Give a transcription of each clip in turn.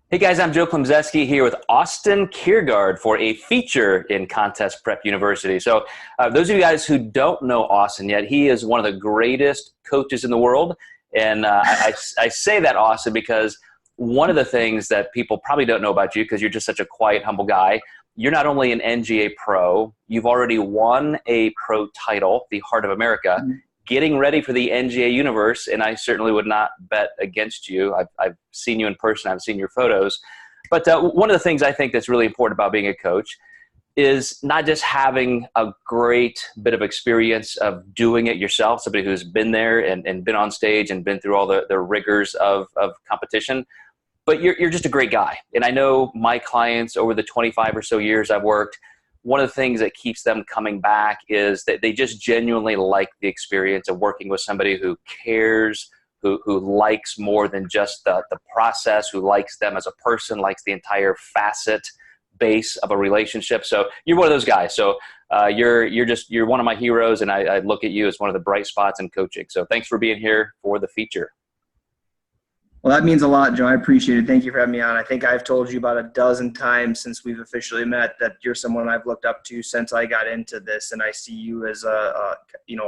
Hey guys, I'm Joe Klemczewski here with Austin.kjergaard for a feature in Contest Prep University. So those of you guys who don't know Austin yet, he is one of the greatest coaches in the world. And I say that, Austin, because one of the things that people probably don't know about you, because you're just such a quiet, humble guy, you're not only an NGA pro, you've already won a pro title, the Heart of America, getting ready for the NGA universe, and I certainly would not bet against you. I've seen you in person. I've seen your photos. But one of the things I think that's really important about being a coach is not just having a great bit of experience of doing it yourself, somebody who's been there and been on stage and been through all the rigors of competition, but you're just a great guy. And I know my clients over the 25 or so years I've worked, one of the things that keeps them coming back is that they just genuinely like the experience of working with somebody who cares, who likes more than just the process, who likes them as a person, likes the entire facet base of a relationship. So you're one of those guys. So you're one of my heroes, and I look at you as one of the bright spots in coaching. So thanks for being here for the feature. Well, that means a lot, Joe. I appreciate it. Thank you for having me on. I think I've told you about a dozen times since we've officially met that you're someone I've looked up to since I got into this, and I see you as a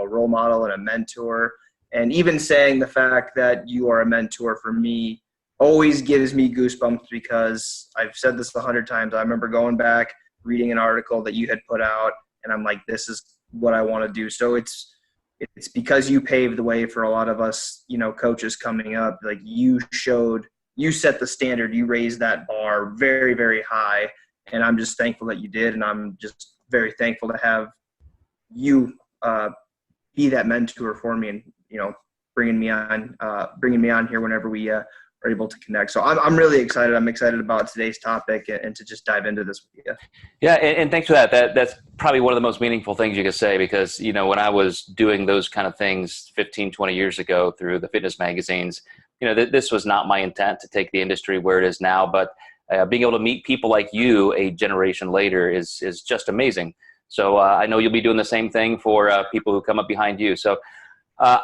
role model and a mentor. And even saying the fact that you are a mentor for me always gives me goosebumps, because I've said this 100 times. I remember going back, reading an article that you had put out, and I'm like, this is what I want to do. So it's because you paved the way for a lot of us, coaches coming up. Like, you set the standard, you raised that bar very, very high. And I'm just thankful that you did. And I'm just very thankful to have you be that mentor for me, and, bringing me on here whenever we are able to connect. So I'm really excited. I'm excited about today's topic and to just dive into this with you. Yeah, and thanks for that. That's probably one of the most meaningful things you could say, because, when I was doing those kind of things 15, 20 years ago through the fitness magazines, this was not my intent to take the industry where it is now. But being able to meet people like you a generation later is just amazing. So I know you'll be doing the same thing for people who come up behind you. So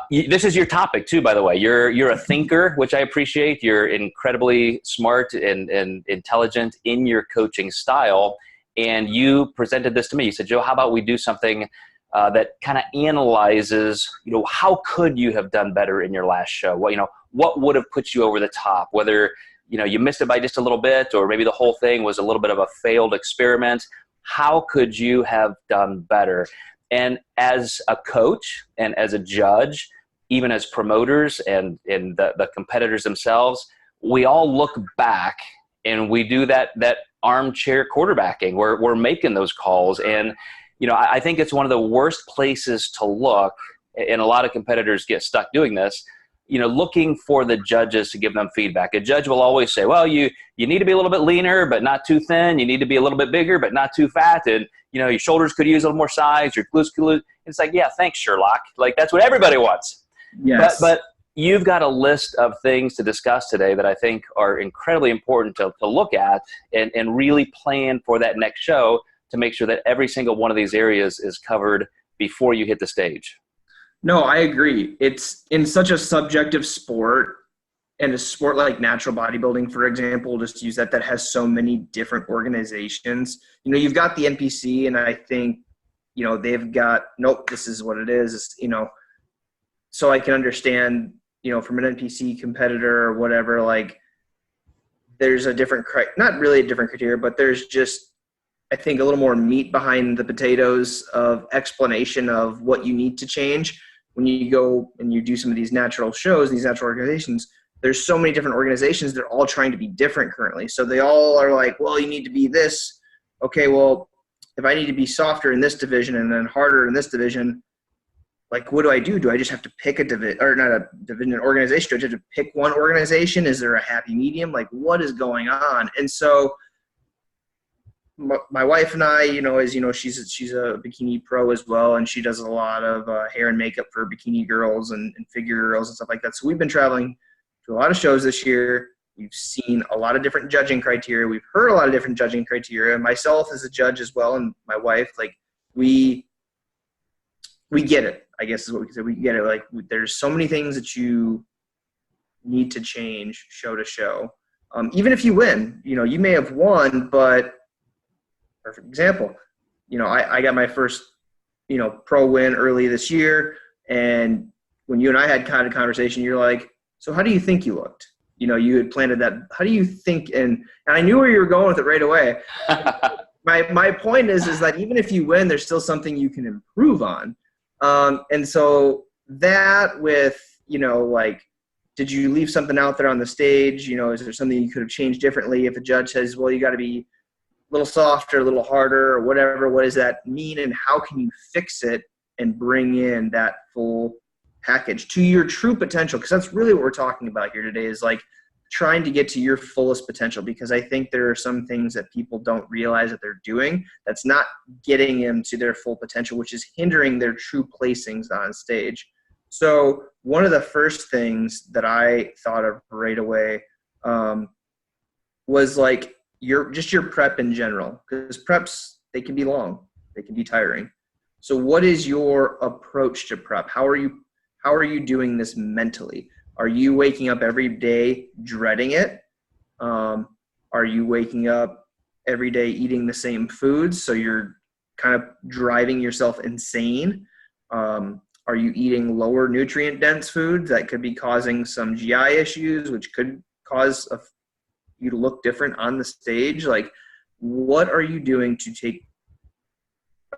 this is your topic too, by the way. You're a thinker, which I appreciate. You're incredibly smart and intelligent in your coaching style. And you presented this to me. You said, Joe, how about we do something that kind of analyzes, how could you have done better in your last show? What would have put you over the top? Whether, you missed it by just a little bit, or maybe the whole thing was a little bit of a failed experiment. How could you have done better? And as a coach and as a judge, even as promoters and the competitors themselves, we all look back and we do that armchair quarterbacking. We're making those calls. And, I think it's one of the worst places to look, and a lot of competitors get stuck doing this, looking for the judges to give them feedback. A judge will always say, well, you need to be a little bit leaner, but not too thin. You need to be a little bit bigger, but not too fat. And, your shoulders could use a little more size. Your glutes could lose. It's like, yeah, thanks, Sherlock. Like, that's what everybody wants. Yes. But you've got a list of things to discuss today that I think are incredibly important to look at and really plan for that next show to make sure that every single one of these areas is covered before you hit the stage. No, I agree. It's in such a subjective sport, and a sport like natural bodybuilding, for example, just use that has so many different organizations. You've got the NPC, and I think, they've got, nope, this is what it is. So I can understand, from an NPC competitor or whatever, like, there's a different, not really a different criteria, but there's just, I think, a little more meat behind the potatoes of explanation of what you need to change. When you go and you do some of these natural shows, these natural organizations, there's so many different organizations. They're all trying to be different currently. So they all are like, well, you need to be this. Okay, well, if I need to be softer in this division and then harder in this division, like, what do I do? Do I just have to pick a division, or not a division, an organization? Do I just have to pick one organization? Is there a happy medium? Like, what is going on? And so my wife and I, as she's a bikini pro as well, and she does a lot of hair and makeup for bikini girls and figure girls and stuff like that. So we've been traveling to a lot of shows this year. We've seen a lot of different judging criteria. We've heard a lot of different judging criteria. Myself as a judge as well, and my wife, like, we get it, I guess is what we can say. We get it. Like, there's so many things that you need to change show to show. Even if you win, you may have won, but perfect example, I got my first, pro win early this year. And when you and I had kind of conversation, you're like, so how do you think you looked? You had planted that. How do you think? And I knew where you were going with it right away. My point is that even if you win, there's still something you can improve on. And so that with, did you leave something out there on the stage? Is there something you could have changed differently? If a judge says, well, you got to be a little softer, a little harder, or whatever, what does that mean? And how can you fix it and bring in that full package to your true potential? Because that's really what we're talking about here today, is like trying to get to your fullest potential, because I think there are some things that people don't realize that they're doing that's not getting them to their full potential, which is hindering their true placings on stage. So one of the first things that I thought of right away was like your prep in general, because preps, they can be long, they can be tiring. So what is your approach to prep? How are you doing this mentally? Are you waking up every day dreading it? Are you waking up every day eating the same foods, so you're kind of driving yourself insane? Are you eating lower nutrient dense foods that could be causing some GI issues, which could cause you to look different on the stage? Like, what are you doing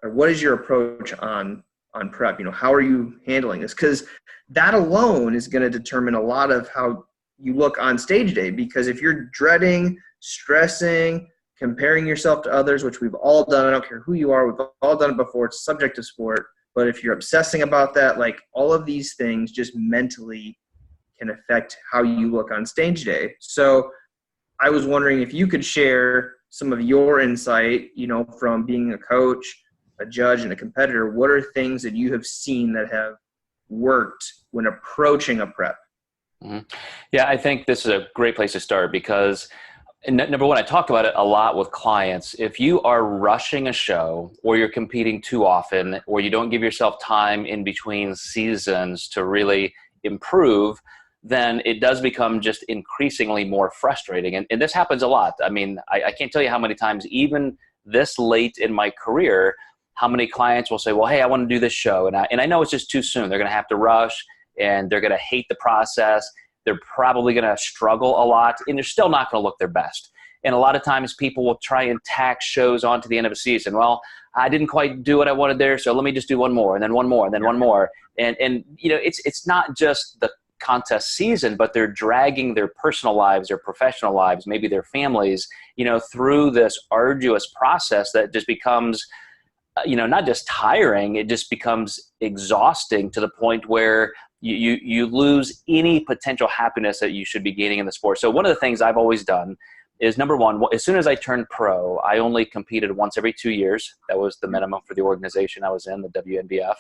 or what is your approach on prep? How are you handling this? Because that alone is going to determine a lot of how you look on stage day. Because if you're dreading, stressing, comparing yourself to others, which we've all done, I don't care who you are, we've all done it before, it's a subjective sport. But if you're obsessing about that, like all of these things just mentally can affect how you look on stage day. So I was wondering if you could share some of your insight, from being a coach, a judge, and a competitor. What are things that you have seen that have worked when approaching a prep? Mm-hmm. Yeah, I think this is a great place to start, because number one, I talk about it a lot with clients. If you are rushing a show, or you're competing too often, or you don't give yourself time in between seasons to really improve, then it does become just increasingly more frustrating. And this happens a lot. I mean, I can't tell you how many times, even this late in my career, how many clients will say, well, hey, I want to do this show. And I know it's just too soon. They're going to have to rush, and they're going to hate the process. They're probably going to struggle a lot, and they're still not going to look their best. And a lot of times people will try and tack shows on to the end of a season. Well, I didn't quite do what I wanted there, so let me just do one more, and then one more, and then one more. And it's not just the contest season, but they're dragging their personal lives, their professional lives, maybe their families, through this arduous process that just becomes, not just tiring, it just becomes exhausting to the point where you lose any potential happiness that you should be gaining in the sport. So one of the things I've always done is, number one, as soon as I turned pro, I only competed once every 2 years. That was the minimum for the organization I was in, the WNBF.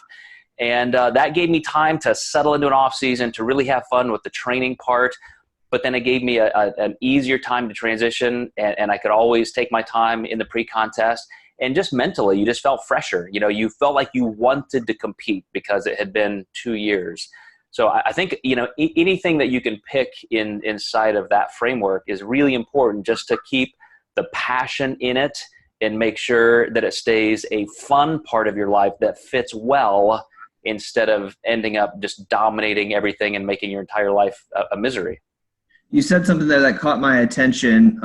And that gave me time to settle into an off season, to really have fun with the training part. But then it gave me an easier time to transition, and I could always take my time in the pre-contest. And just mentally, you just felt fresher. You felt like you wanted to compete because it had been 2 years. So I think, anything that you can pick inside of that framework is really important, just to keep the passion in it and make sure that it stays a fun part of your life that fits well, instead of ending up just dominating everything and making your entire life a misery. You said something there that caught my attention.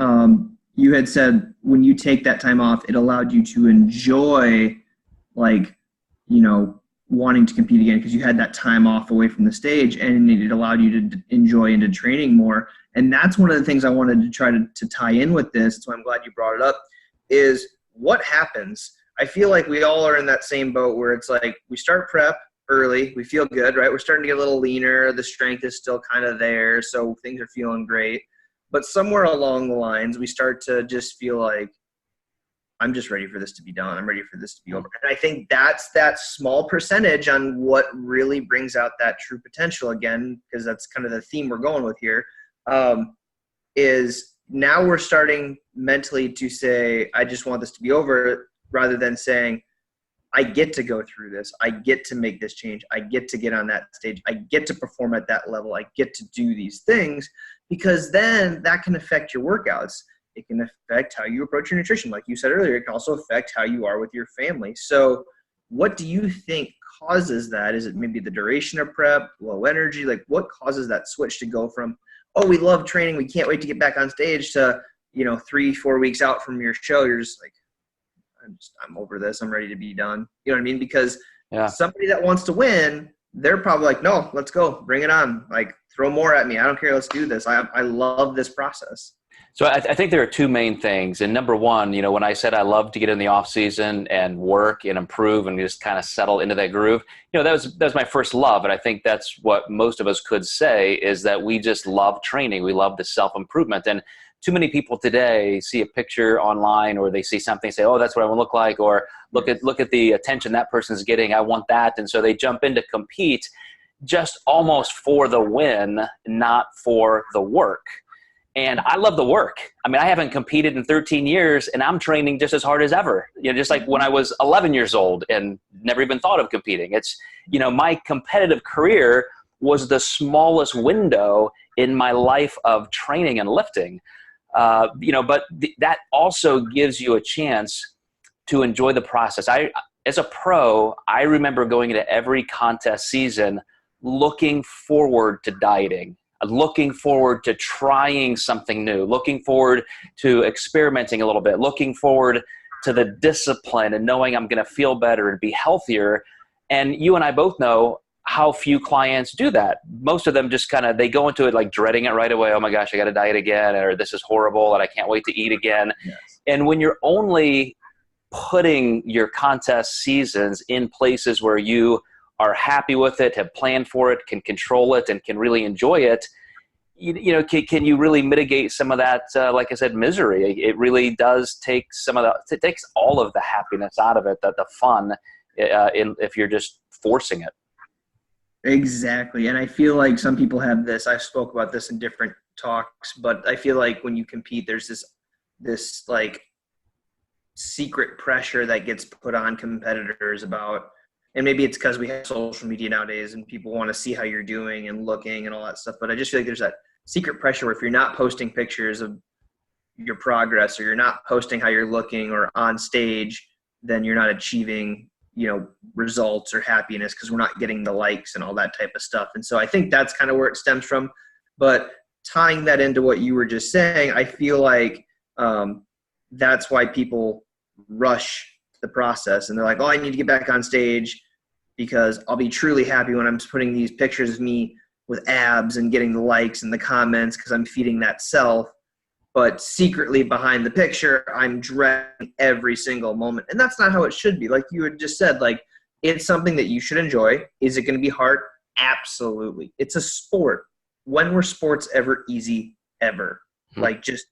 You had said when you take that time off, it allowed you to enjoy, wanting to compete again, because you had that time off away from the stage, and it allowed you to enjoy into training more. And that's one of the things I wanted to try to tie in with this. So I'm glad you brought it up, is what happens. I feel like we all are in that same boat where it's like we start prep early, we feel good, right? We're starting to get a little leaner. The strength is still kind of there, so things are feeling great. But somewhere along the lines, we start to just feel like, I'm just ready for this to be done. I'm ready for this to be over. And I think that's that small percentage on what really brings out that true potential, again, because that's kind of the theme we're going with here, is now we're starting mentally to say, I just want this to be over, rather than saying, I get to go through this. I get to make this change. I get to get on that stage. I get to perform at that level. I get to do these things, because then that can affect your workouts. It can affect how you approach your nutrition. Like you said earlier, it can also affect how you are with your family. So what do you think causes that? Is it maybe the duration of prep, low energy? Like, what causes that switch to go from, oh, we love training, we can't wait to get back on stage, to, 3-4 weeks out from your show, you're just like, I'm over this. I'm ready to be done. You know what I mean? Because somebody that wants to win, they're probably like, no, let's go, bring it on. Like, throw more at me. I don't care. Let's do this. I love this process. So I think there are two main things. And number one, when I said I love to get in the off season and work and improve and just kind of settle into that groove, that was my first love. And I think that's what most of us could say, is that we just love training. We love the self-improvement. And too many people today see a picture online, or they see something, say, oh, that's what I want to look like, or look at the attention that person's getting. I want that. And so they jump in to compete just almost for the win, not for the work. And I love the work. I mean, I haven't competed in 13 years, and I'm training just as hard as ever. Just like when I was 11 years old and never even thought of competing. It's, my competitive career was the smallest window in my life of training and lifting. But that also gives you a chance to enjoy the process. As a pro, I remember going into every contest season looking forward to dieting, looking forward to trying something new, looking forward to experimenting a little bit, looking forward to the discipline and knowing I'm going to feel better and be healthier. And you and I both know how few clients do that. Most of them just they go into it like dreading it right away. Oh my gosh, I got to diet again, or this is horrible and I can't wait to eat again. Yes. And when you're only putting your contest seasons in places where you are happy with it, have planned for it, can control it, and can really enjoy it, can you really mitigate some of that, like I said, misery? It really does take it takes all of the happiness out of it, the fun, if you're just forcing it. Exactly. And I feel like some people have this, I spoke about this in different talks, but I feel like when you compete, there's this like secret pressure that gets put on competitors about, and maybe it's because we have social media nowadays and people want to see how you're doing and looking and all that stuff. But I just feel like there's that secret pressure where if you're not posting pictures of your progress, or you're not posting how you're looking or on stage, then you're not achieving, results or happiness, because we're not getting the likes and all that type of stuff. And so I think that's kind of where it stems from. But tying that into what you were just saying, I feel like that's why people rush the process, and they're like, oh, I need to get back on stage because I'll be truly happy when I'm putting these pictures of me with abs and getting the likes and the comments, because I'm feeding that self. But secretly behind the picture, I'm dreading every single moment. And that's not how it should be. Like you had just said, like, it's something that you should enjoy. Is it going to be hard? Absolutely. It's a sport. When were sports ever easy? Ever? Like, just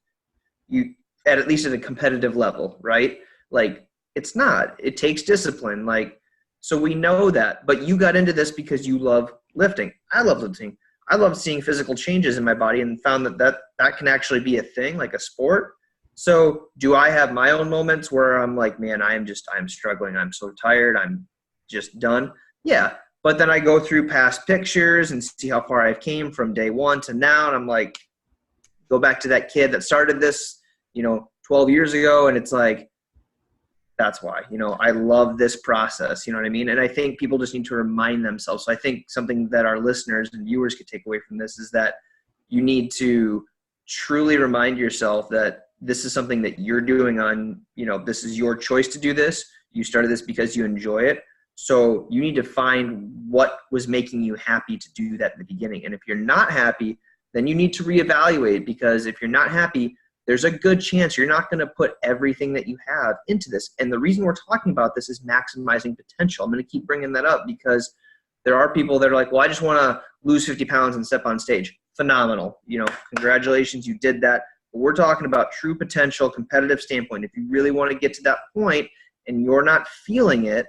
at least at a competitive level, right? Like, it's not. It takes discipline. Like, so we know that. But you got into this because you love lifting. I love lifting. I love seeing physical changes in my body, and found that can actually be a thing, like a sport. So do I have my own moments where I'm like, man, I'm struggling. I'm so tired. I'm just done. Yeah. But then I go through past pictures and see how far I've came from day one to now. And I'm like, go back to that kid that started this, 12 years ago. And it's like, that's why, I love this process, you know what I mean? And I think people just need to remind themselves. So I think something that our listeners and viewers could take away from this is that you need to truly remind yourself that this is something that you're doing on, this is your choice to do this. You started this because you enjoy it. So you need to find what was making you happy to do that in the beginning. And if you're not happy, then you need to reevaluate, because if you're not happy, there's a good chance you're not going to put everything that you have into this. And the reason we're talking about this is maximizing potential. I'm going to keep bringing that up because there are people that are like, well, I just want to lose 50 pounds and step on stage. Phenomenal. Congratulations, you did that. But we're talking about true potential, competitive standpoint. If you really want to get to that point and you're not feeling it,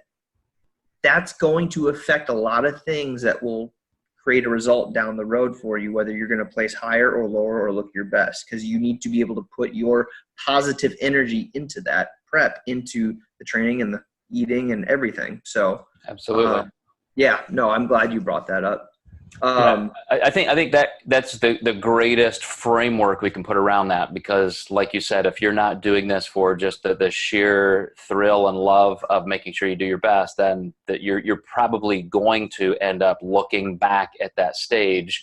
that's going to affect a lot of things that will create a result down the road for you, whether you're going to place higher or lower or look your best, because you need to be able to put your positive energy into that prep, into the training and the eating and everything. So Absolutely. Yeah, no, I'm glad you brought that up. I think that's the greatest framework we can put around that, because like you said, if you're not doing this for just the sheer thrill and love of making sure you do your best, then that you're probably going to end up looking back at that stage,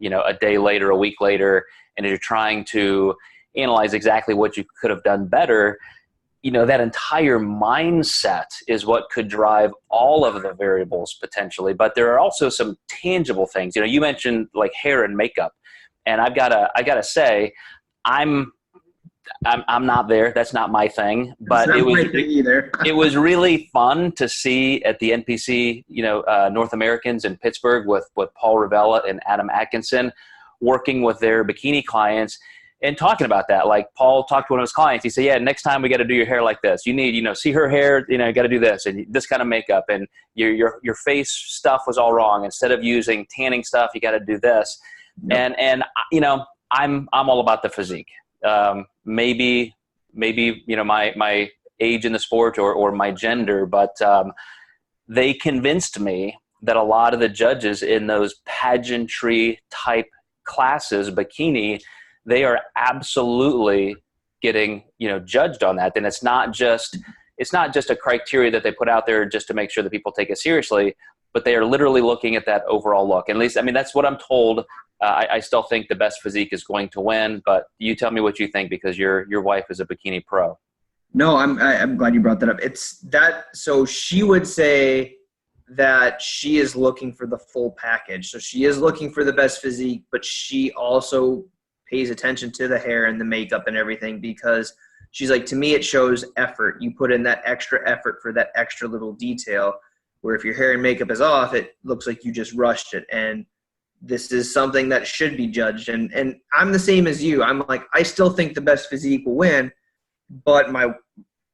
a day later, a week later, and you're trying to analyze exactly what you could have done better. That entire mindset is what could drive all of the variables potentially. But there are also some tangible things. You mentioned like hair and makeup, and I gotta say, I'm not there. That's not my thing. But it was either. It was really fun to see at the NPC, North Americans in Pittsburgh with Paul Ravella and Adam Atkinson, working with their bikini clients. And talking about that, like Paul talked to one of his clients. He said, yeah, next time we got to do your hair like this. You need, see her hair, you got to do this and this kind of makeup, and your face stuff was all wrong. Instead of using tanning stuff, you got to do this. Yep. And I'm all about the physique. Maybe my age in the sport or my gender, but they convinced me that a lot of the judges in those pageantry type classes, bikini, they are absolutely getting, judged on that. And it's not just a criteria that they put out there just to make sure that people take it seriously, but they are literally looking at that overall look. And at least, that's what I'm told. I still think the best physique is going to win, but you tell me what you think, because your wife is a bikini pro. No, I'm glad you brought that up. It's that. So she would say that she is looking for the full package. So she is looking for the best physique, but she also pays attention to the hair and the makeup and everything, because she's like, to me, it shows effort. You put in that extra effort for that extra little detail, where if your hair and makeup is off, it looks like you just rushed it. And this is something that should be judged. And I'm the same as you. I'm like, I still think the best physique will win, but my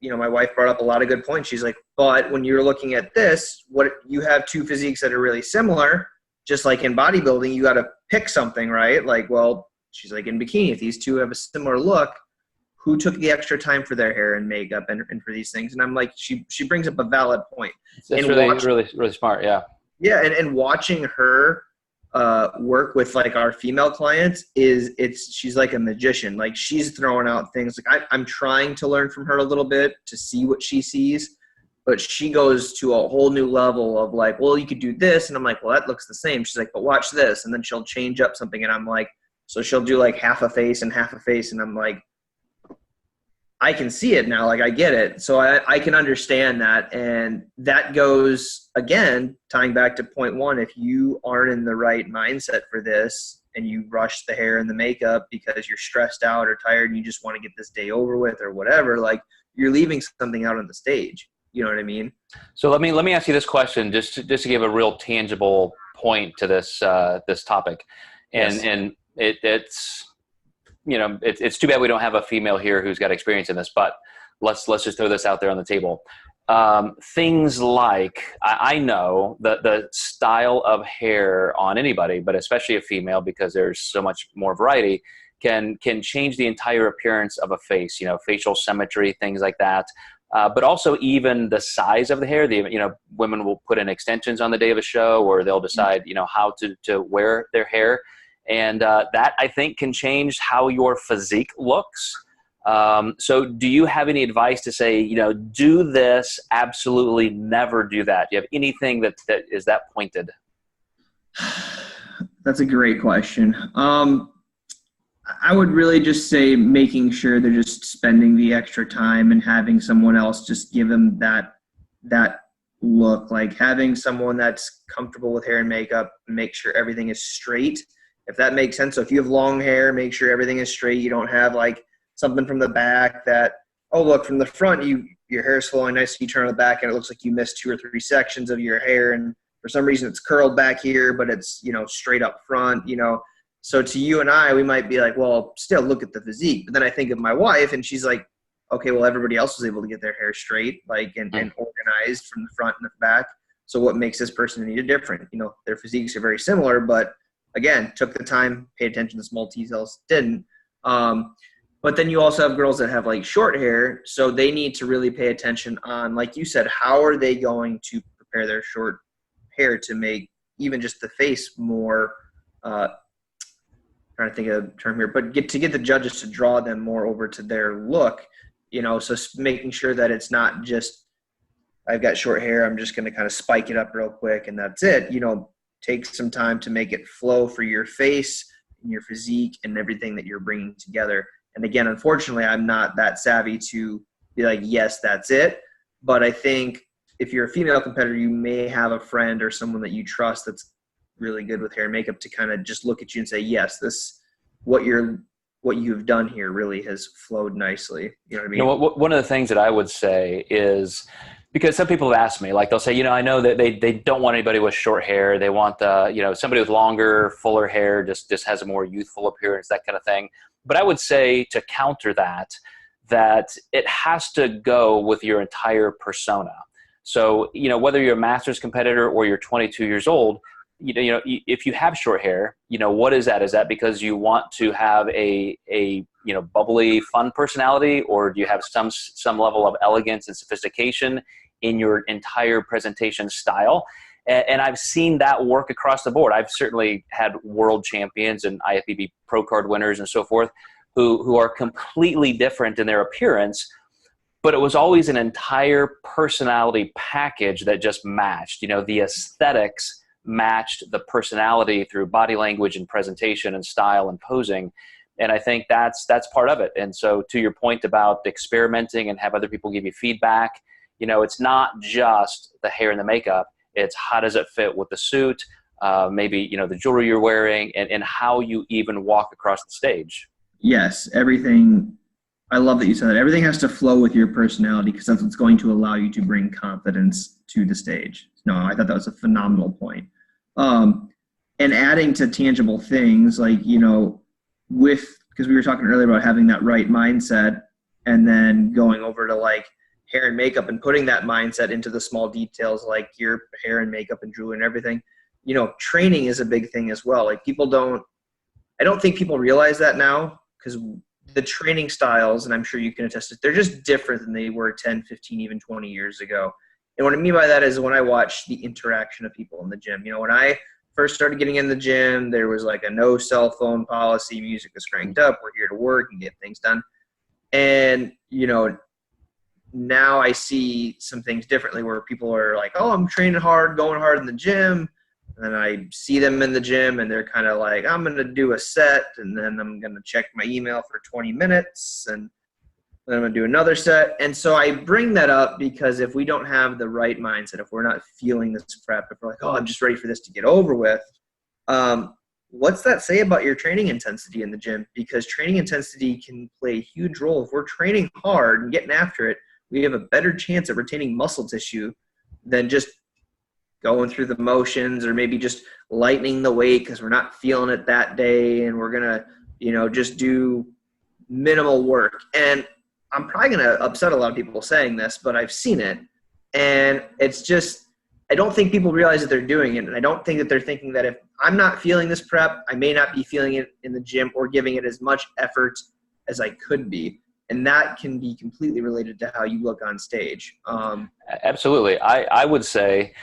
wife brought up a lot of good points. She's like, but when you're looking at this, what you have two physiques that are really similar, just like in bodybuilding, you got to pick something, right? Like, well, she's like, in bikini, if these two have a similar look, who took the extra time for their hair and makeup and for these things? And I'm like, she brings up a valid point. That's really smart. Yeah. Yeah. And watching her work with like our female clients she's like a magician. Like, she's throwing out things. Like I'm trying to learn from her a little bit to see what she sees, but she goes to a whole new level of like, well, you could do this. And I'm like, well, that looks the same. She's like, but watch this. And then she'll change up something. And I'm like, so she'll do like half a face and half a face. And I'm like, I can see it now. Like, I get it. So I can understand that. And that goes, again, tying back to point one, if you aren't in the right mindset for this and you rush the hair and the makeup because you're stressed out or tired and you just want to get this day over with or whatever, like, you're leaving something out on the stage. You know what I mean? So let me ask you this question, just to give a real tangible point to this topic. And, yes. and it's too bad we don't have a female here who's got experience in this, but let's just throw this out there on the table. Things like, I know the style of hair on anybody, but especially a female, because there's so much more variety, can change the entire appearance of a face, facial symmetry, things like that. But also even the size of the hair. Women will put in extensions on the day of a show, or they'll decide, how to wear their hair. And that, I think, can change how your physique looks. So do you have any advice to say, do this, absolutely never do that? Do you have anything that is that pointed? That's a great question. I would really just say making sure they're just spending the extra time and having someone else just give them that look, like having someone that's comfortable with hair and makeup, make sure everything is straight, if that makes sense. So if you have long hair, make sure everything is straight. You don't have like something from the back that, oh, look, from the front, your hair is flowing nice. You turn on the back and it looks like you missed 2 or 3 sections of your hair. And for some reason it's curled back here, but it's, straight up front, So to you and I, we might be like, well, still look at the physique. But then I think of my wife and she's like, okay, well, everybody else was able to get their hair straight, and organized from the front and the back. So what makes this person any different? Their physiques are very similar, but again, took the time, paid attention to small details, didn't. But then you also have girls that have like short hair, so they need to really pay attention on, like you said, how are they going to prepare their short hair to make even just the face more, trying to think of a term here, but get the judges to draw them more over to their look, so making sure that it's not just, I've got short hair, I'm just going to kind of spike it up real quick and that's it. Take some time to make it flow for your face and your physique and everything that you're bringing together. And again, unfortunately, I'm not that savvy to be like, yes, that's it. But I think if you're a female competitor, you may have a friend or someone that you trust that's really good with hair and makeup to kind of just look at you and say, yes, what you've done here really has flowed nicely. You know what I mean? One of the things that I would say is, because some people have asked me, like they'll say, I know that they don't want anybody with short hair. They want somebody with longer, fuller hair, just has a more youthful appearance, that kind of thing. But I would say to counter that it has to go with your entire persona. So, whether you're a masters competitor or you're 22 years old, if you have short hair, what is that? Is that because you want to have a bubbly, fun personality, or do you have some level of elegance and sophistication in your entire presentation style? And I've seen that work across the board. I've certainly had world champions and IFBB pro card winners and so forth who are completely different in their appearance, but it was always an entire personality package that just matched. The aesthetics matched the personality through body language and presentation and style and posing. And I think that's part of it. And so to your point about experimenting and have other people give you feedback, it's not just the hair and the makeup. It's how does it fit with the suit, maybe, the jewelry you're wearing, and how you even walk across the stage. Yes, everything. I love that you said that. Everything has to flow with your personality because that's what's going to allow you to bring confidence to the stage. No, I thought that was a phenomenal point. And adding to tangible things like, because we were talking earlier about having that right mindset and then going over to like hair and makeup and putting that mindset into the small details like your hair and makeup and jewelry and everything. Training is a big thing as well. Like I don't think people realize that now because the training styles, and I'm sure you can attest to, they're just different than they were 10, 15, even 20 years ago. And what I mean by that is when I watch the interaction of people in the gym. When I first started getting in the gym, there was like a no cell phone policy, music was cranked up, we're here to work and get things done. And, now I see some things differently where people are like, oh, I'm training hard, going hard in the gym. And then I see them in the gym and they're kind of like, I'm going to do a set and then I'm going to check my email for 20 minutes and then I'm going to do another set. And so I bring that up because if we don't have the right mindset, if we're not feeling this prep, if we're like, oh, I'm just ready for this to get over with, what's that say about your training intensity in the gym? Because training intensity can play a huge role. If we're training hard and getting after it, we have a better chance of retaining muscle tissue than just going through the motions or maybe just lightening the weight because we're not feeling it that day and we're going to, just do minimal work. And I'm probably going to upset a lot of people saying this, but I've seen it. And it's just, I don't think people realize that they're doing it. And I don't think that they're thinking that if I'm not feeling this prep, I may not be feeling it in the gym or giving it as much effort as I could be. And that can be completely related to how you look on stage. Absolutely. I would say,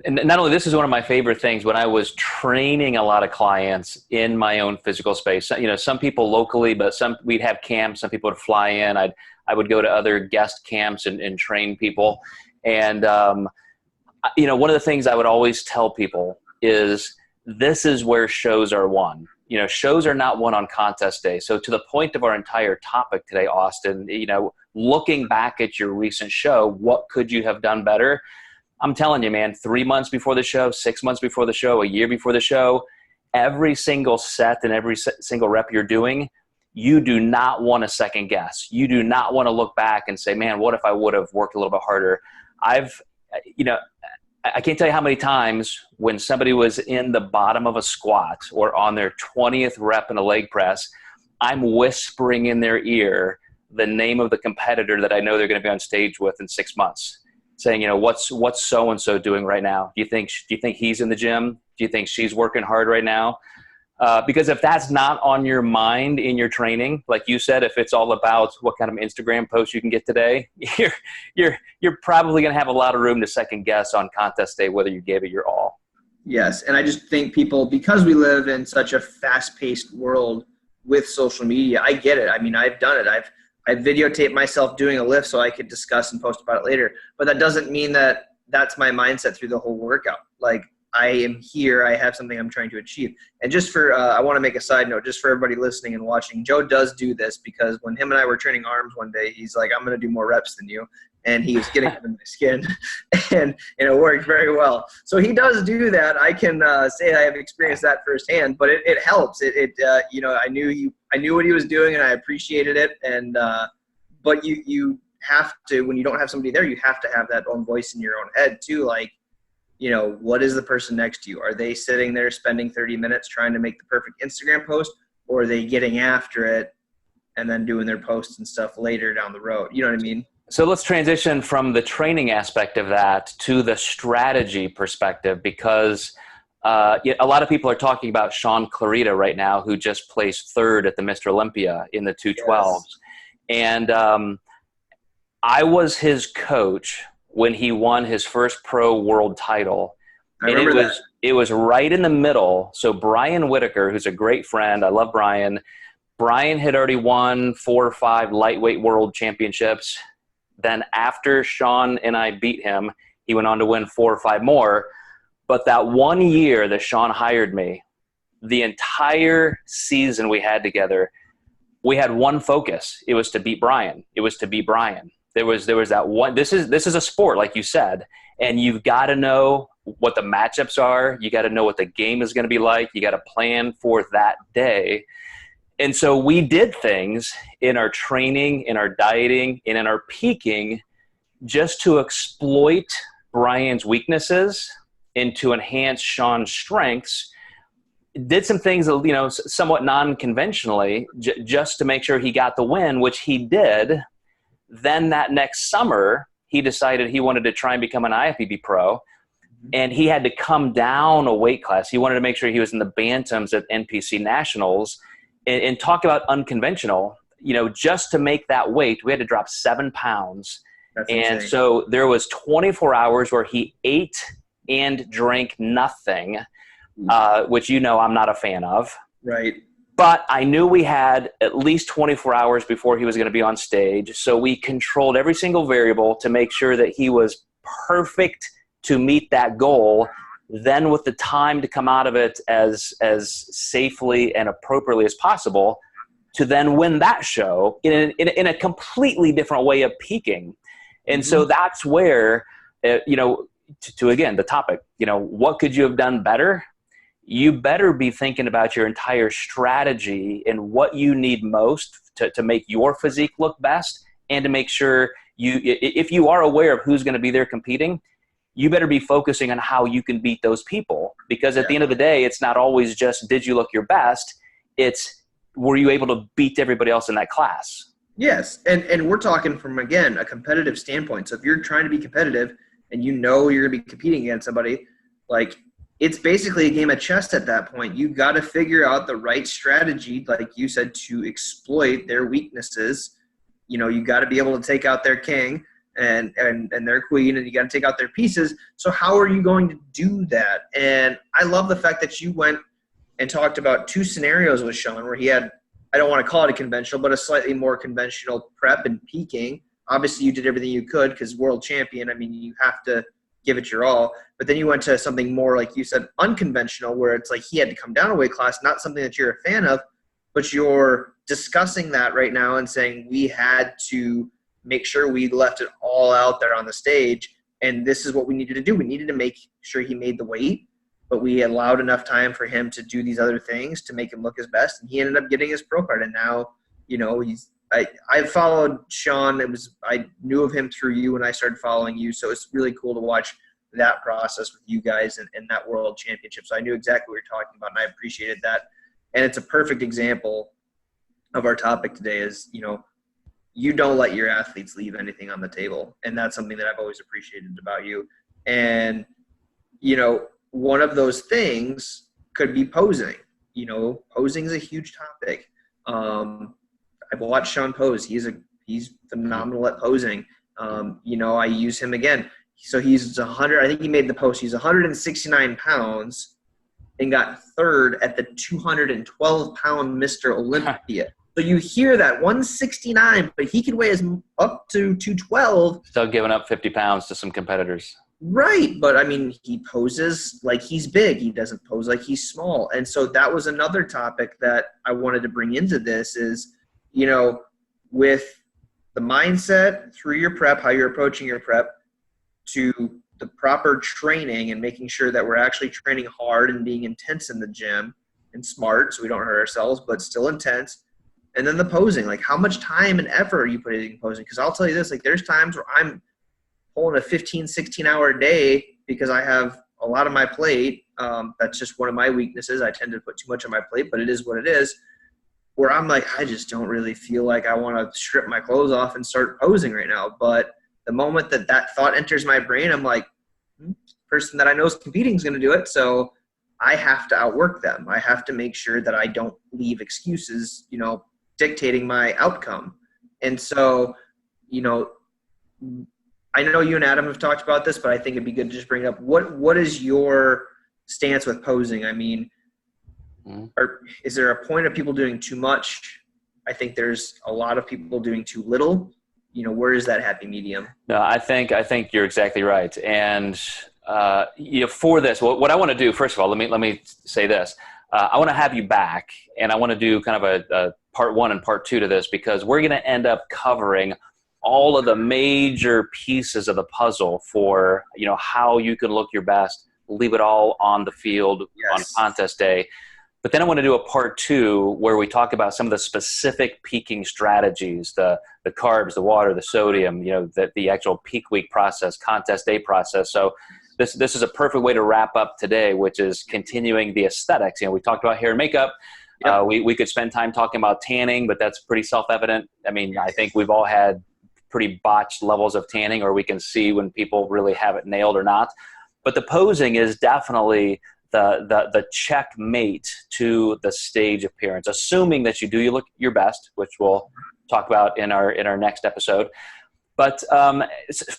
and not only this is one of my favorite things when I was training a lot of clients in my own physical space, some people locally, but we'd have camps, some people would fly in. I would go to other guest camps and train people. And, one of the things I would always tell people is this is where shows are won. Shows are not won on contest day. So to the point of our entire topic today, Austin, looking back at your recent show, what could you have done better? I'm telling you, man, 3 months before the show, 6 months before the show, a year before the show, every single set and every single rep you're doing, you do not want to second guess. You do not want to look back and say, man, what if I would have worked a little bit harder? I can't tell you how many times when somebody was in the bottom of a squat or on their 20th rep in a leg press, I'm whispering in their ear the name of the competitor that I know they're going to be on stage with in 6 months, saying, what's so-and-so doing right now? Do you think he's in the gym? Do you think she's working hard right now? Because if that's not on your mind in your training, like you said, if it's all about what kind of Instagram post you can get today, you're probably going to have a lot of room to second guess on contest day whether you gave it your all. Yes, and I just think people, because we live in such a fast-paced world with social media, I get it. I mean, I've done it. I've videotaped myself doing a lift so I could discuss and post about it later. But that doesn't mean that that's my mindset through the whole workout. Like, I am here. I have something I'm trying to achieve. And just for, I want to make a side note, just for everybody listening and watching, Joe does do this because when him and I were training arms one day, he's like, I'm going to do more reps than you. And he was getting under my skin, and it worked very well. So he does do that. I can say I have experienced that firsthand, but it helps. You know, I knew what he was doing, and I appreciated it. And but you have to, when you don't have somebody there, you have to have that own voice in your own head too. Like, you know, what is the person next to you? Are they sitting there spending 30 minutes trying to make the perfect Instagram post, or are they getting after it and then doing their posts and stuff later down the road? You know what I mean? So let's transition from the training aspect of that to the strategy perspective, because a lot of people are talking about Sean Clarita right now, who just placed third at the Mr. Olympia in the 212s. Yes. And I was his coach when he won his first pro world title. And it was right in the middle. So Brian Whitaker, who's a great friend, I love Brian. Brian had already won 4 or 5 lightweight world championships. Then after Sean and I beat him, he went on to win 4 or 5 more. But that one year that Sean hired me, the entire season we had together, we had one focus. It was to beat Brian. It was to beat Brian. There was that one. This is a sport, like you said, and you've got to know what the matchups are. You got to know what the game is going to be like. You got to plan for that day. And so we did things in our training, in our dieting, and in our peaking just to exploit Brian's weaknesses and to enhance Sean's strengths. Did some things, you know, somewhat non-conventionally just to make sure he got the win, which he did. Then that next summer, he decided he wanted to try and become an IFBB pro, and he had to come down a weight class. He wanted to make sure he was in the bantams at NPC Nationals. And talk about unconventional, you know, just to make that weight, we had to drop 7 pounds. That's and insane. So there was 24 hours where he ate and drank nothing, which, you know, I'm not a fan of. Right. But I knew we had at least 24 hours before he was going to be on stage. So we controlled every single variable to make sure that he was perfect to meet that goal. Then with the time to come out of it as safely and appropriately as possible to then win that show in a completely different way of peaking. And so that's where, you know, to again, the topic, you know, what could you have done better? You better be thinking about your entire strategy and what you need most to make your physique look best, and to make sure if you are aware of who's going to be there competing, you better be focusing on how you can beat those people. Because at the end of the day, it's not always just, did you look your best? It's, were you able to beat everybody else in that class? Yes. And we're talking from, again, a competitive standpoint. So if you're trying to be competitive and you know you're going to be competing against somebody, like, it's basically a game of chess at that point. You got to figure out the right strategy, like you said, to exploit their weaknesses. You know, you got to be able to take out their king and their queen, and you got to take out their pieces. So how are you going to do that? And I love the fact that you went and talked about 2 scenarios with Sean where he had, I don't want to call it a conventional, but a slightly more conventional prep and peaking. Obviously you did everything you could because world champion, I mean, you have to give it your all. But then you went to something more, like you said, unconventional, where it's like he had to come down a weight class, not something that you're a fan of, but you're discussing that right now and saying we had to make sure we left it all out there on the stage, and this is what we needed to do. We needed to make sure he made the weight, but we allowed enough time for him to do these other things to make him look his best, and he ended up getting his pro card. And now, you know, I followed Sean. I knew of him through you when I started following you, so it's really cool to watch that process with you guys and that world championship. So I knew exactly what you're talking about, and I appreciated that. And it's a perfect example of our topic today is, you know, you don't let your athletes leave anything on the table. And that's something that I've always appreciated about you. And, you know, one of those things could be posing. posing is a huge topic. I've watched Sean pose. He's phenomenal at posing. I use him again. So he's 100. I think he made the post. He's 169 pounds and got third at the 212-pound Mr. Olympia. So you hear that 169, but he can weigh up to 212. Still giving up 50 pounds to some competitors. Right. But I mean, he poses like he's big. He doesn't pose like he's small. And so that was another topic that I wanted to bring into this is, with the mindset through your prep, how you're approaching your prep, to the proper training and making sure that we're actually training hard and being intense in the gym and smart so we don't hurt ourselves, but still intense. And then the posing, like how much time and effort are you putting in posing? Because I'll tell you this, like there's times where I'm pulling a 15, 16-hour day because I have a lot on my plate. That's just one of my weaknesses. I tend to put too much on my plate, but it is what it is. Where I'm like, I just don't really feel like I want to strip my clothes off and start posing right now. But the moment that thought enters my brain, I'm like, the person that I know is competing is going to do it. So I have to outwork them. I have to make sure that I don't leave excuses, dictating my outcome. And so, I know you and Adam have talked about this, but I think it'd be good to just bring it up. What is your stance with posing? I mean, is there a point of people doing too much? I think there's a lot of people doing too little. Where is that happy medium? No, I think you're exactly right. And for this, what I want to do, first of all, let me say this. I want to have you back, and I want to do kind of a part 1 and part 2 to this, because we're going to end up covering all of the major pieces of the puzzle for how you can look your best, leave it all on the field on contest day. But then I want to do a part 2 where we talk about some of the specific peaking strategies, the carbs, the water, the sodium, the actual peak week process, contest day process. So this is a perfect way to wrap up today, which is continuing the aesthetics. We talked about hair and makeup. Yep. We could spend time talking about tanning, but that's pretty self-evident. I mean, I think we've all had pretty botched levels of tanning, or we can see when people really have it nailed or not. But the posing is definitely the checkmate to the stage appearance, assuming that you do look your best, which we'll talk about in our next episode. But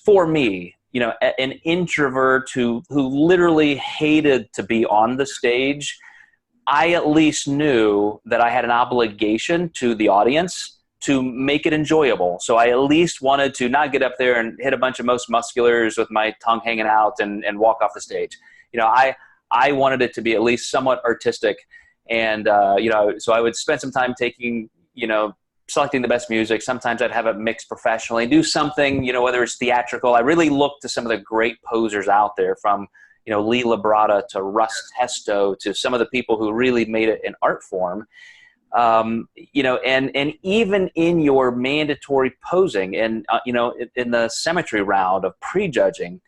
for me, an introvert who literally hated to be on the stage, I at least knew that I had an obligation to the audience to make it enjoyable. So I at least wanted to not get up there and hit a bunch of most musculars with my tongue hanging out and walk off the stage. I wanted it to be at least somewhat artistic. And, so I would spend some time taking, selecting the best music. Sometimes I'd have it mixed professionally, do something, whether it's theatrical. I really looked to some of the great posers out there, from, Lee Labrada to Russ Testo to some of the people who really made it an art form. And even in your mandatory posing and, in the symmetry round of prejudging,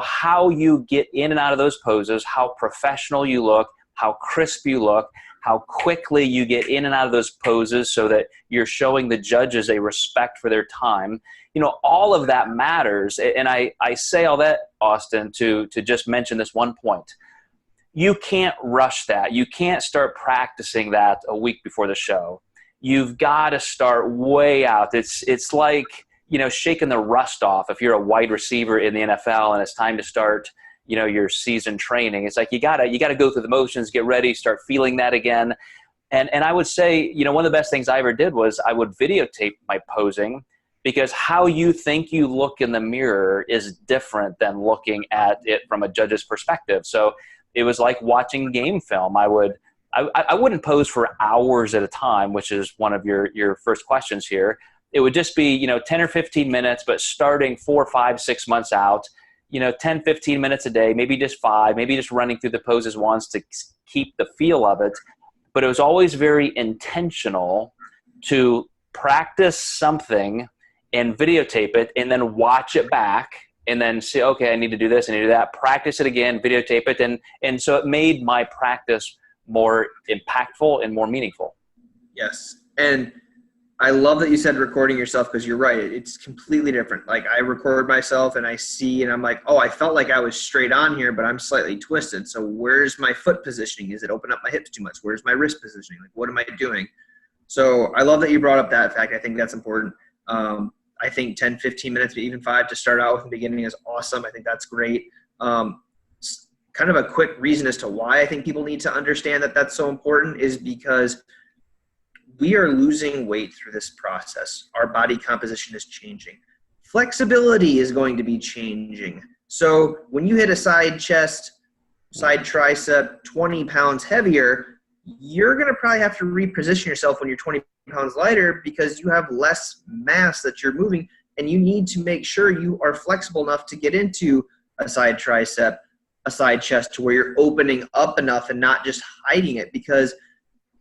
how you get in and out of those poses, how professional you look, how crisp you look, how quickly you get in and out of those poses so that you're showing the judges a respect for their time. All of that matters. And I say all that, Austin, to just mention this one point. You can't rush that. You can't start practicing that a week before the show. You've got to start way out. It's like, shaking the rust off if you're a wide receiver in the NFL and it's time to start, your season training. It's like you gotta go through the motions, get ready, start feeling that again. And I would say, one of the best things I ever did was I would videotape my posing, because how you think you look in the mirror is different than looking at it from a judge's perspective. So it was like watching game film. I wouldn't pose for hours at a time, which is one of your first questions here. It would just be, 10 or 15 minutes, but starting 4, 5, 6 months out, 10, 15 minutes a day, maybe just 5, maybe just running through the poses once to keep the feel of it. But it was always very intentional to practice something and videotape it and then watch it back and then say, okay, I need to do this, I need to do that, practice it again, videotape it. And so it made my practice more impactful and more meaningful. Yes. And I love that you said recording yourself, because you're right. It's completely different. Like, I record myself and I see, and I'm like, oh, I felt like I was straight on here, but I'm slightly twisted. So where's my foot positioning? Is it open up my hips too much? Where's my wrist positioning? Like, what am I doing? So I love that you brought up that fact. I think that's important. I think 10, 15 minutes, even 5 to start out with in the beginning is awesome. I think that's great. Kind of a quick reason as to why I think people need to understand that that's so important is because we are losing weight through this process. Our body composition is changing. Flexibility is going to be changing. So when you hit a side chest, side tricep, 20 pounds heavier, you're going to probably have to reposition yourself when you're 20 pounds lighter, because you have less mass that you're moving, and you need to make sure you are flexible enough to get into a side tricep, a side chest, to where you're opening up enough and not just hiding it. Because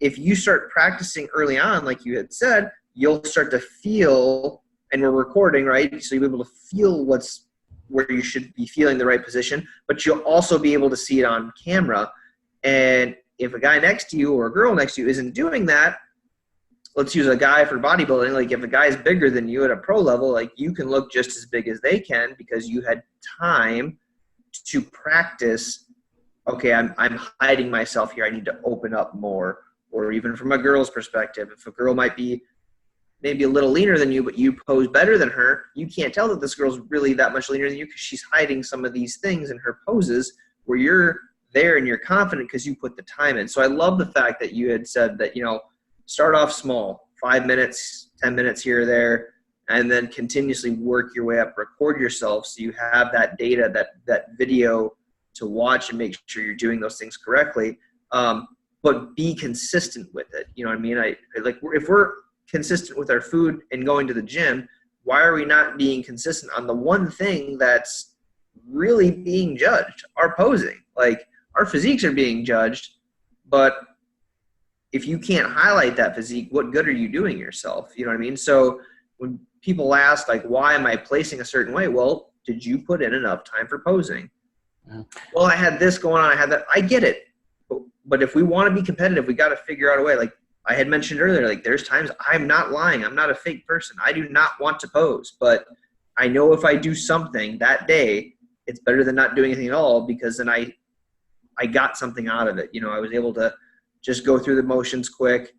if you start practicing early on, like you had said, you'll start to feel, and we're recording, right? So you'll be able to feel where you should be feeling the right position, but you'll also be able to see it on camera. And if a guy next to you or a girl next to you isn't doing that, let's use a guy for bodybuilding. Like, if a guy's bigger than you at a pro level, like, you can look just as big as they can because you had time to practice. Okay, I'm hiding myself here. I need to open up more. Or even from a girl's perspective, if a girl might be maybe a little leaner than you, but you pose better than her, you can't tell that this girl's really that much leaner than you because she's hiding some of these things in her poses, where you're there and you're confident because you put the time in. So I love the fact that you had said that, start off small, 5 minutes, 10 minutes here or there, and then continuously work your way up, record yourself so you have that data, that video to watch and make sure you're doing those things correctly. But be consistent with it. You know what I mean? If we're consistent with our food and going to the gym, why are we not being consistent on the one thing that's really being judged? Our posing. Like, our physiques are being judged, but if you can't highlight that physique, what good are you doing yourself? You know what I mean? So when people ask, like, why am I placing a certain way? Well, did you put in enough time for posing? Yeah. Well, I had this going on. I had that. I get it. But if we want to be competitive, we got to figure out a way. Like I had mentioned earlier, like, there's times I'm not lying. I'm not a fake person. I do not want to pose, but I know if I do something that day, it's better than not doing anything at all, because then I got something out of it. I was able to just go through the motions quick.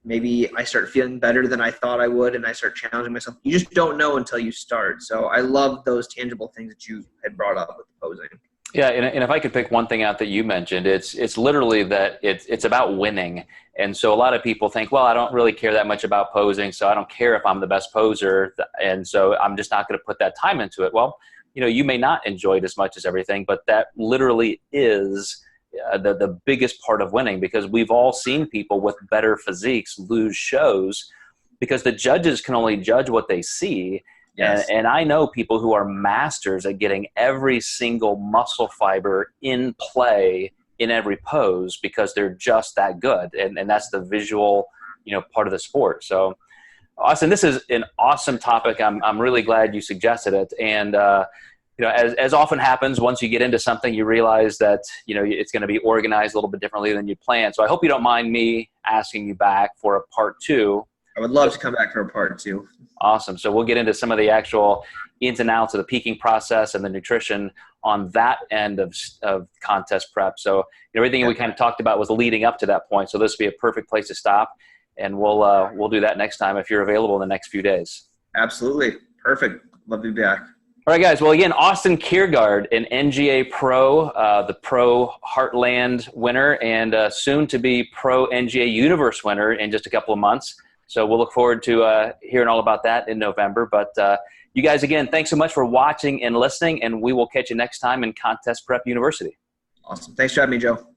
Maybe I start feeling better than I thought I would, and I start challenging myself. You just don't know until you start. So I love those tangible things that you had brought up with the posing. Yeah, and if I could pick one thing out that you mentioned, it's literally that it's about winning. And so a lot of people think, well, I don't really care that much about posing, so I don't care if I'm the best poser, and so I'm just not going to put that time into it. Well, you may not enjoy it as much as everything, but that literally is the biggest part of winning, because we've all seen people with better physiques lose shows because the judges can only judge what they see. Yes. And I know people who are masters at getting every single muscle fiber in play in every pose because they're just that good. And that's the visual, part of the sport. So, Austin, this is an awesome topic. I'm really glad you suggested it. And, as often happens, once you get into something, you realize that, it's going to be organized a little bit differently than you planned. So I hope you don't mind me asking you back for a part 2. I would love to come back for a part 2. Awesome. So we'll get into some of the actual ins and outs of the peaking process and the nutrition on that end of contest prep. So everything we kind of talked about was leading up to that point. So this would be a perfect place to stop, and we'll do that next time if you're available in the next few days. Absolutely. Perfect. Love to be back. All right, guys. Well, again, Austin Kjergaard, an NGA Pro, the Pro Heartland winner, and soon to be Pro NGA Universe winner in just a couple of months. So we'll look forward to hearing all about that in November. But you guys, again, thanks so much for watching and listening, and we will catch you next time in Contest Prep University. Awesome. Thanks for having me, Joe.